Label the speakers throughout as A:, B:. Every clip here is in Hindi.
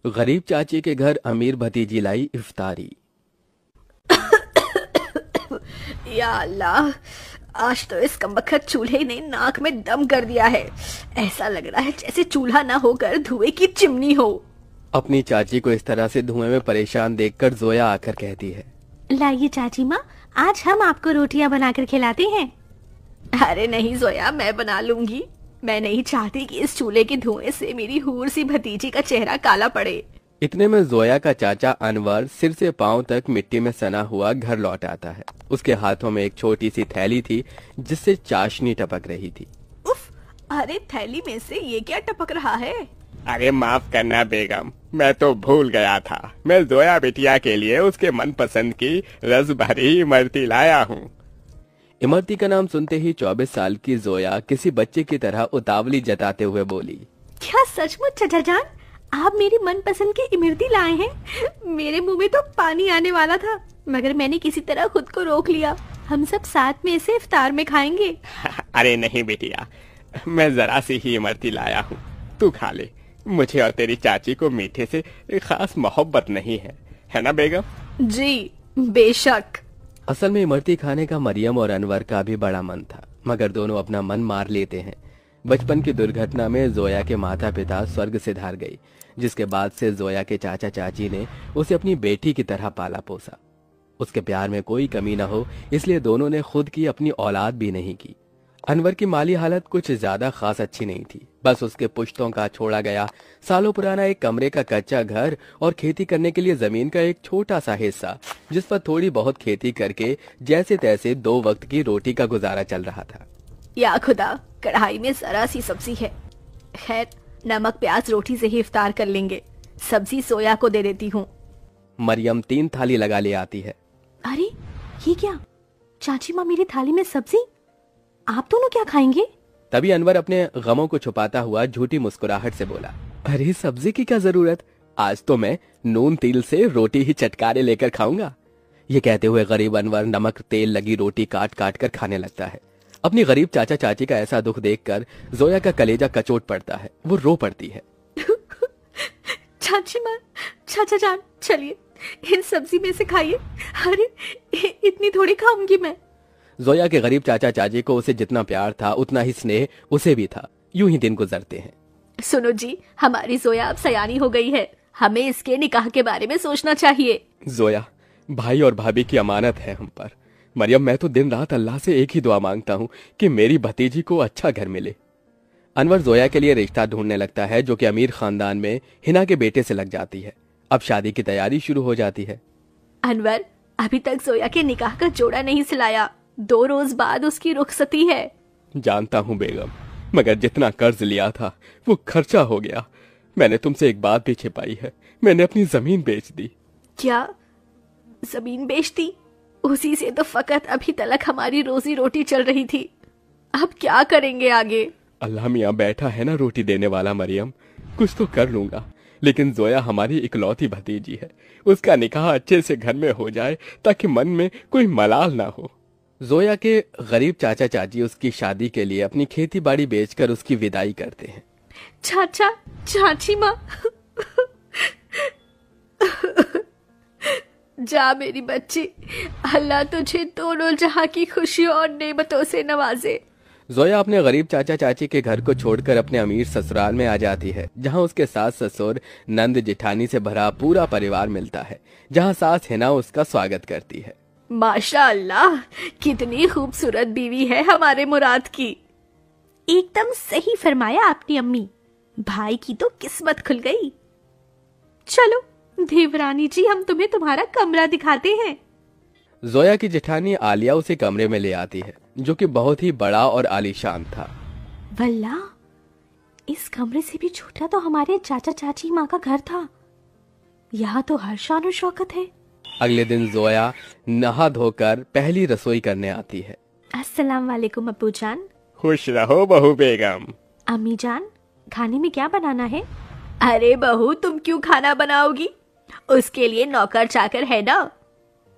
A: गरीब चाची के घर अमीर भतीजी लाई इफ्तारी।
B: या अल्लाह, आज तो इस कमबख्त चूल्हे ने नाक में दम कर दिया है। ऐसा लग रहा है जैसे चूल्हा ना होकर धुएं की चिमनी हो।
A: अपनी चाची को इस तरह से धुएं में परेशान देखकर जोया आकर कहती है,
C: लाइए चाची माँ, आज हम आपको रोटियां बनाकर खिलाते हैं।
B: अरे नहीं जोया, मैं बना लूंगी। मैं नहीं चाहती कि इस चूल्हे के धुएं से मेरी हूर सी भतीजी का चेहरा काला पड़े।
A: इतने में जोया का चाचा अनवर सिर से पांव तक मिट्टी में सना हुआ घर लौट आता है। उसके हाथों में एक छोटी सी थैली थी जिससे चाशनी टपक रही थी।
B: उफ, अरे थैली में से ये क्या टपक रहा है?
D: अरे माफ करना बेगम, मैं तो भूल गया था। मैं जोया बिटिया के लिए उसके मनपसंद की रस भरी इमरती लाया हूँ।
A: इमरती का नाम सुनते ही 24 साल की जोया किसी बच्चे की तरह उतावली जताते हुए बोली,
C: क्या सचमुच चाचा जान, आप मेरी मनपसंद की इमरती लाए हैं? मेरे मुंह में तो पानी आने वाला था, मगर मैंने किसी तरह खुद को रोक लिया। हम सब साथ में इसे इफ्तार में खाएंगे।
D: अरे नहीं बिटिया, मैं जरा सी ही इमरती लाया हूँ, तू खा ले। मुझे और तेरी चाची को मीठे से खास मोहब्बत नहीं है ना बेगम?
B: जी बेशक।
A: असल में इमरती खाने का मरियम और अनवर का भी बड़ा मन था, मगर दोनों अपना मन मार लेते हैं। बचपन की दुर्घटना में जोया के माता पिता स्वर्ग से धार गई, जिसके बाद से जोया के चाचा चाची ने उसे अपनी बेटी की तरह पाला पोसा। उसके प्यार में कोई कमी न हो, इसलिए दोनों ने खुद की अपनी औलाद भी नहीं की। अनवर की माली हालत कुछ ज्यादा खास अच्छी नहीं थी। बस उसके पुश्तों का छोड़ा गया सालों पुराना एक कमरे का कच्चा घर और खेती करने के लिए जमीन का एक छोटा सा हिस्सा, जिस पर थोड़ी बहुत खेती करके जैसे तैसे 2 वक्त की रोटी का गुजारा चल रहा था।
B: या खुदा, कढ़ाई में जरा सी सब्जी है। खैर, नमक प्याज रोटी से ही इफ्तार कर लेंगे। सब्जी सोया को दे देती हूँ।
A: मरियम 3 थाली लगा ले आती है।
C: अरे ये क्या, चाची माँ मेरी थाली में सब्जी, आप दोनों क्या खाएंगे?
A: तभी अनवर अपने गमों को छुपाता हुआ झूठी मुस्कुराहट से बोला, अरे सब्जी की क्या जरूरत, आज तो मैं नून तिल से रोटी ही चटकारे लेकर खाऊंगा। ये कहते हुए गरीब अनवर नमक तेल लगी रोटी काट काट कर खाने लगता है। अपनी गरीब चाचा चाची का ऐसा दुख देखकर जोया का कलेजा कचोट पड़ता है। वो रो पड़ती है।
B: चाची माँ, चाचा जान, चलिए इन सब्जी में से खाइए। अरे इतनी थोड़ी खाऊंगी मैं।
A: जोया के गरीब चाचा चाची को उसे जितना प्यार था उतना ही स्नेह उसे भी था। यूं ही दिन गुजरते हैं।
B: सुनो जी, हमारी जोया अब सयानी हो गई है। हमें इसके निकाह के बारे में सोचना चाहिए।
A: जोया, भाई और भाभी की अमानत है हम पर। मरियम, मैं तो दिन रात अल्लाह से एक ही दुआ मांगता हूँ कि मेरी भतीजी को अच्छा घर मिले। अनवर जोया के लिए रिश्ता ढूंढने लगता है, जो कि अमीर खानदान में हिना के बेटे से लग जाती है। अब शादी की तैयारी शुरू हो जाती है।
B: अनवर, अभी तक जोया के निकाह का जोड़ा नहीं सिलाया। 2 रोज बाद उसकी रुखसती है।
D: जानता हूँ बेगम, मगर जितना कर्ज लिया था वो खर्चा हो गया। मैंने तुमसे एक बात भी छिपाई है, मैंने अपनी जमीन बेच दी।
B: क्या जमीन बेच दी? उसी से तो फकत अभी तलक हमारी रोजी रोटी चल रही थी। अब क्या करेंगे आगे?
D: अल्लाह मियाँ बैठा है ना रोटी देने वाला मरियम, कुछ तो कर लूंगा। लेकिन जोया हमारी इकलौती भतीजी है, उसका निकाह अच्छे से घर में हो जाए ताकि मन में कोई मलाल ना हो।
A: जोया के गरीब चाचा चाची उसकी शादी के लिए अपनी खेती बाड़ी बेचकर उसकी विदाई करते हैं।
B: चाचा चाची माँ, जा मेरी बच्ची, अल्लाह तुझे दोनों जहां की खुशियों और नेमतों से नवाजे।
A: जोया अपने गरीब चाचा चाची के घर को छोड़कर अपने अमीर ससुराल में आ जाती है, जहां उसके सास ससुर नंद जेठानी से भरा पूरा परिवार मिलता है, जहां सास हिना उसका स्वागत करती है।
B: माशाअल्लाह, कितनी खूबसूरत बीवी है हमारे मुराद की।
C: एकदम सही फरमाया आपने अम्मी, भाई की तो किस्मत खुल गई। चलो देवरानी जी, हम तुम्हें तुम्हारा कमरा दिखाते हैं।
A: जोया की जेठानी आलिया उसे कमरे में ले आती है, जो कि बहुत ही बड़ा और आलीशान था।
C: वल्ला, इस कमरे से भी छोटा तो हमारे चाचा चाची माँ का घर था। यहाँ तो हर शान और शौकत है।
A: अगले दिन जोया नहा धोकर पहली रसोई करने आती है।
C: अस्सलाम वालेकुम अब्बू जान।
D: खुश रहो बहू बेगम।
C: अम्मी जान, खाने में क्या बनाना है?
B: अरे बहू, तुम क्यों खाना बनाओगी? उसके लिए नौकर चाकर है ना।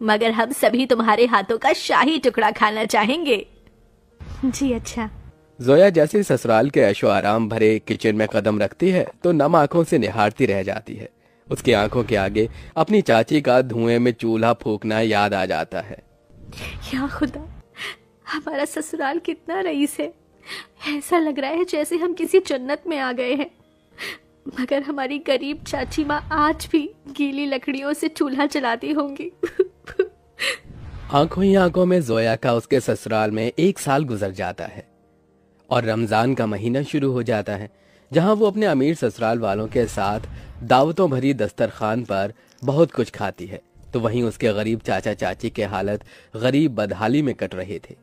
B: मगर हम सभी तुम्हारे हाथों का शाही टुकड़ा खाना चाहेंगे।
C: जी अच्छा।
A: जोया जैसे ससुराल के ऐशो आराम भरे किचन में कदम रखती है तो नम आंखों से निहारती रह जाती है। उसकी आंखों के आगे अपनी चाची का धुएं में चूल्हा फूंकना याद आ जाता है।
C: या खुदा, हमारा ससुराल कितना रईस है। ऐसा लग रहा है जैसे हम किसी जन्नत में आ गए हैं। मगर हमारी गरीब चाची माँ आज भी गीली लकड़ियों से चूल्हा जलाती होंगी।
A: आंखों ही आंखों में जोया का उसके ससुराल में 1 साल गुजर जाता है और रमजान का महीना शुरू हो जाता है, जहां वो अपने अमीर ससुराल वालों के साथ दावतों भरी दस्तरखान पर बहुत कुछ खाती है, तो वहीं उसके गरीब चाचा चाची के हालत गरीब बदहाली में कट रहे थे।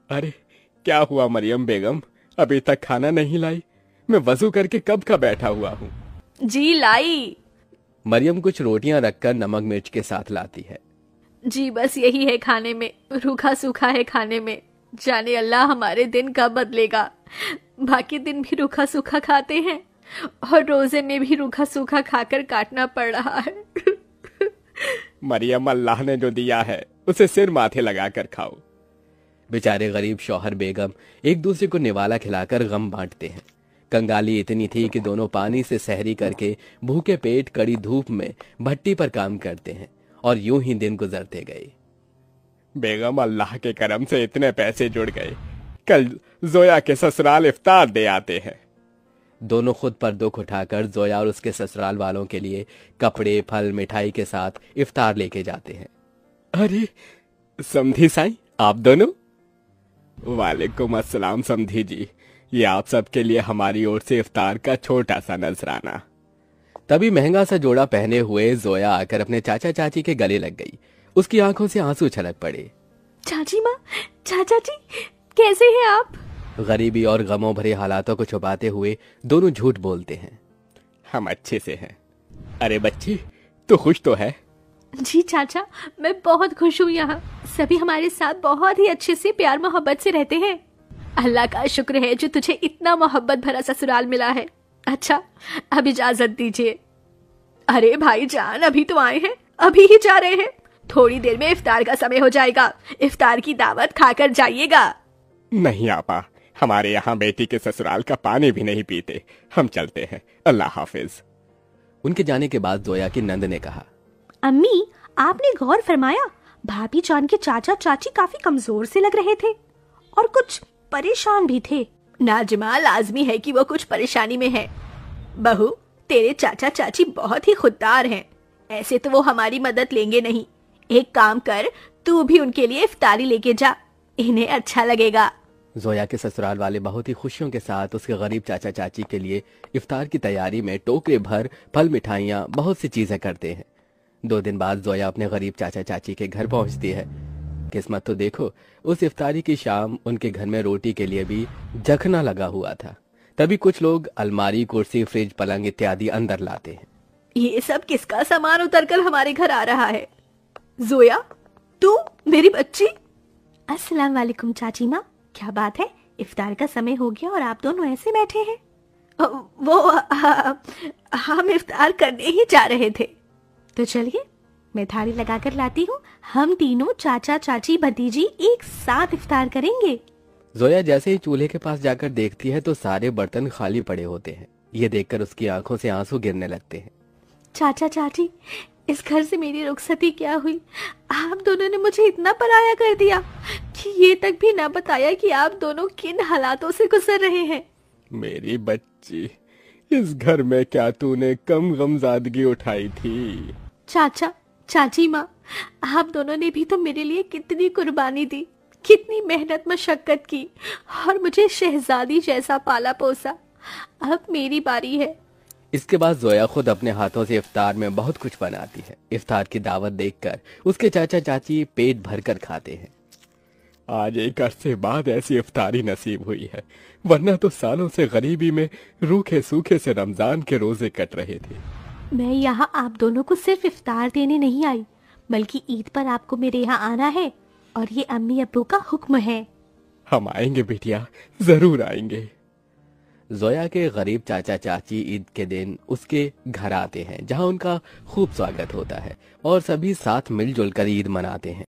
D: अरे क्या हुआ मरियम बेगम, अभी तक खाना नहीं लाई? मैं वजू करके कब का बैठा हुआ हूँ।
B: जी लाई।
A: मरियम कुछ रोटियां रखकर नमक मिर्च के साथ लाती है।
B: जी बस यही है खाने में, रूखा सूखा है खाने में। जाने अल्लाह हमारे दिन कब बदलेगा। बाकी दिन भी रूखा सूखा खाते हैं और रोजे में भी रूखा सूखा खाकर काटना पड़ रहा है।
D: मरियम, अल्लाह ने जो दिया है उसे सिर माथे लगाकर खाओ।
A: बेचारे गरीब शौहर बेगम एक दूसरे को निवाला खिलाकर गम बांटते हैं। कंगाली इतनी थी कि दोनों पानी से सहरी करके भूखे पेट कड़ी धूप में भट्टी पर काम करते हैं और यूं ही दिन गुजरते गए।
D: बेगम, अल्लाह के करम से इतने पैसे जुड़ गए, कल जोया के ससुराल इफ्तार दे आते हैं।
A: दोनों खुद पर दुख उठाकर जोया और उसके ससुराल वालों के लिए कपड़े, फल, मिठाई के साथ इफ्तार लेके जाते हैं।
D: अरे समधी साईं, आप दोनों? वालेकुम अस्सलाम समधी जी, ये आप सबके लिए हमारी ओर से इफ्तार का छोटा सा नजराना।
A: तभी महंगा सा जोड़ा पहने हुए जोया आकर अपने चाचा चाची के गले लग गई। उसकी आंखों से आंसू छलक पड़े।
C: चाची माँ, चाचा जी, कैसे हैं आप?
A: गरीबी और गमों भरे हालातों को छुपाते हुए दोनों झूठ बोलते हैं।
D: हम अच्छे से हैं। अरे बच्ची, तू खुश तो है?
C: जी चाचा, मैं बहुत खुश हूँ। यहाँ सभी हमारे साथ बहुत ही अच्छे से प्यार मोहब्बत से रहते हैं। अल्लाह का शुक्र है जो तुझे इतना मोहब्बत भरा ससुराल मिला है। अच्छा, अब इजाजत दीजिए। अरे भाईजान, अभी तो आए हैं, अभी ही जा रहे हैं। थोड़ी देर में इफ्तार का समय हो जाएगा, इफ्तार की दावत खाकर जाइएगा।
D: नहीं आपा, हमारे यहाँ बेटी के ससुराल का पानी भी नहीं पीते। हम चलते हैं, अल्लाह हाफिज।
A: उनके जाने के बाद जोया की नंद ने कहा,
C: अम्मी, आपने गौर फरमाया भाभी जान के चाचा चाची काफी कमजोर से लग रहे थे और कुछ परेशान भी थे।
B: नाजिमा, लाजमी है कि वो कुछ परेशानी में है। बहू, तेरे चाचा चाची बहुत ही खुददार हैं। ऐसे तो वो हमारी मदद लेंगे नहीं। एक काम कर, तू भी उनके लिए इफ्तारी लेके जा, इन्हें अच्छा लगेगा।
A: जोया के ससुराल वाले बहुत ही खुशियों के साथ उसके गरीब चाचा चाची के लिए इफ्तार की तैयारी में टोकरे भर फल, मिठाइयाँ, बहुत सी चीजें करते हैं। 2 दिन बाद जोया अपने गरीब चाचा चाची के घर पहुंचती है। किस्मत तो देखो, उस इफ्तारी की शाम उनके घर में रोटी के लिए भी जखना लगा हुआ था। तभी कुछ लोग अलमारी, कुर्सी, फ्रिज, पलंग इत्यादि अंदर लाते हैं।
B: ये सब किसका सामान उतरकर हमारे घर आ रहा है? जोया, तू मेरी बच्ची?
C: अस्सलाम वालेकुम चाची माँ, क्या बात है, इफ्तार का समय हो गया और आप दोनों ऐसे बैठे हैं?
B: हम इफ्तार करने ही जा रहे थे।
C: तो चलिए, मैं थाली लगाकर लाती हूँ। हम तीनों चाचा चाची भतीजी एक साथ इफ्तार करेंगे।
A: जोया जैसे ही चूल्हे के पास जाकर देखती है तो सारे बर्तन खाली पड़े होते हैं। ये देखकर उसकी आंखों से आंसू गिरने लगते हैं।
C: चाचा चाची, इस घर से मेरी रुखसती क्या हुई? आप दोनों ने मुझे इतना पराया कर दिया कि ये तक भी ना बताया कि आप दोनों किन हालातों से गुजर रहे हैं।
D: मेरी बच्ची, इस घर में क्या तूने कम गमजादगी उठाई थी?
C: चाचा चाची माँ, आप दोनों ने भी तो मेरे लिए कितनी कुर्बानी दी, कितनी मेहनत मशक्कत की और मुझे शहजादी जैसा पाला पोसा। अब मेरी बारी है।
A: इसके बाद जोया खुद अपने हाथों से इफ्तार में बहुत कुछ बनाती है। इफ्तार की दावत देखकर उसके चाचा चाची पेट भरकर खाते हैं।
D: आज एक अरसे बाद ऐसी इफ्तारी नसीब हुई है, वरना तो सालों से गरीबी में रूखे सूखे से रमजान के रोजे कट रहे थे।
C: मैं यहाँ आप दोनों को सिर्फ इफ्तार देने नहीं आई, बल्कि ईद पर आपको मेरे यहाँ आना है और ये अम्मी अब्बू का हुक्म है।
D: हम आएंगे बेटिया, जरूर आएंगे।
A: जोया के गरीब चाचा चाची ईद के दिन उसके घर आते हैं, जहाँ उनका खूब स्वागत होता है और सभी साथ मिलजुल कर ईद मनाते हैं।